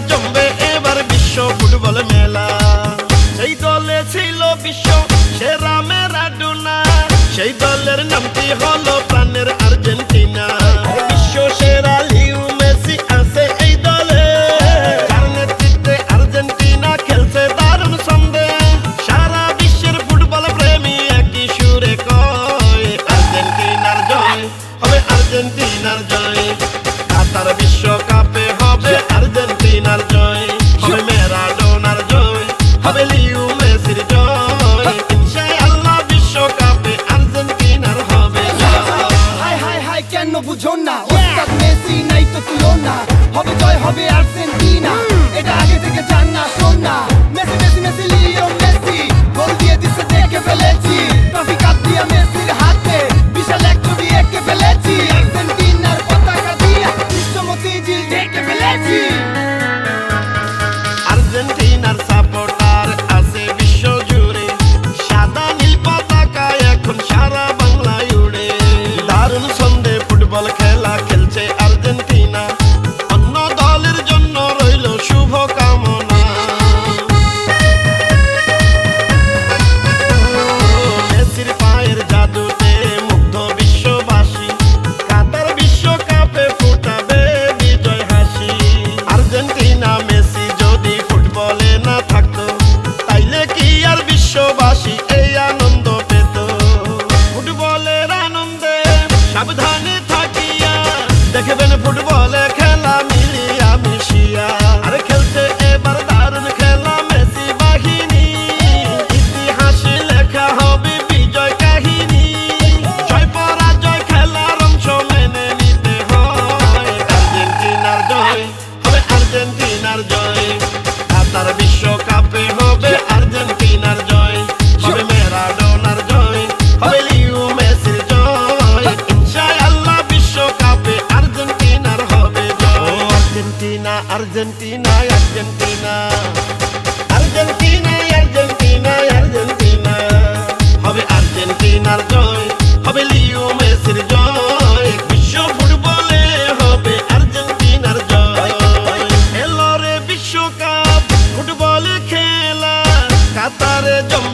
জমবে এবার বিশ্ব ফুটবল মেলা। সেই দলে ছিল বিশ্ব সেরা ম্যারাডোনা, সেই দলের নামটি হলো প্রাণের আর্জেন্টিনা। বিশ্ব সেরা লিও মেসি আছে এই দলে, যার নেতৃত্বে আর্জেন্টিনা খেলছে দারুণ ছন্দে। সারা বিশ্বের ফুটবল প্রেমী একই সুরে কয় আর্জেন্টিনার জয় হবে, আর্জেন্টিনার জয়। কাতার বিশ্বকাপে হবে আর্জেন্টিনার জয়, হবে ম্যারাডোনার জয়, হবে লিও মেসির জয়। ইনশাআল্লাহ বিশ্বকাপে আর্জেন্টিনার হবে জয়। হাই হাই হাই কেন বুঝো না, ওস্তাদ মেসি নাই তো তুলনা। হবে জয় হবে আর্জেন্টিনা, এটা আগে থেকে জান না শোন না। Messi Messi Messi Leo Messi গোল দিয়ে দিছে দেখে ফেলেছি। ট্রফি কাপ দিয়া মেসির হাতে বিশাল এক ছবি এঁকে ফেলেছি। আর্জেন্টিনার পতাকা দিয়া বিশ্বমতি জিল ঢেকে ফেলেছি। আর্জেন্টিনার সাপোর্টার আছে বিশ্ব জুড়ে, সাদা নীল পতাকা এখন সারা বাংলায় উড়ে। দারুণ ছন্দে ফুটবল খেলা খেলছে আর্জেন্টিনা, অন্য দলের জন্য রইল শুভ কামনা। মেসির পায়ের জাদুতে মুগ্ধ বিশ্ববাসী, কাতার বিশ্বকাপে ফুটাবে বিজয় হাসি। আর্জেন্টিনা মেসি যদি ফুটবলে না থাকতো, তাইলে কি আর বিশ্ববাসী এই আনন্দ পেত? ফুটবলের আনন্দে সাবধানে থাকিয়া দেখবেন ফুটবলে খেলা মিলিয়া মিশিয়া। আর খেলছে এবার দারুণ খেলা মেসি বাহিনী, ইতিহাসে লেখা হবে বিজয় কাহিনী। জয় পরাজয় খেলার অংশ মেনে নিতে হয়, আর্জেন্টিনার জয় হবে, আর্জেন্টিনার জয়। কাতার বিশ্বকাপে হবে আর্জেন্টিনার জয়, হবে ম্যারাডোনার জয়, হবে লিও মেসির জয়। ইনশাআল্লাহ বিশ্বকাপে আর্জেন্টিনার হবে জয়। Argentina Argentina Argentina, Argentina Argentina Argentina, হবে আর্জেন্টিনার জয়, হবে লিও মেসির জয়। বিশ্ব ফুটবলে হবে আর্জেন্টিনার জয়। এলো রে বিশ্বকাপ ফুটবল খেলা, কাতারে জমবে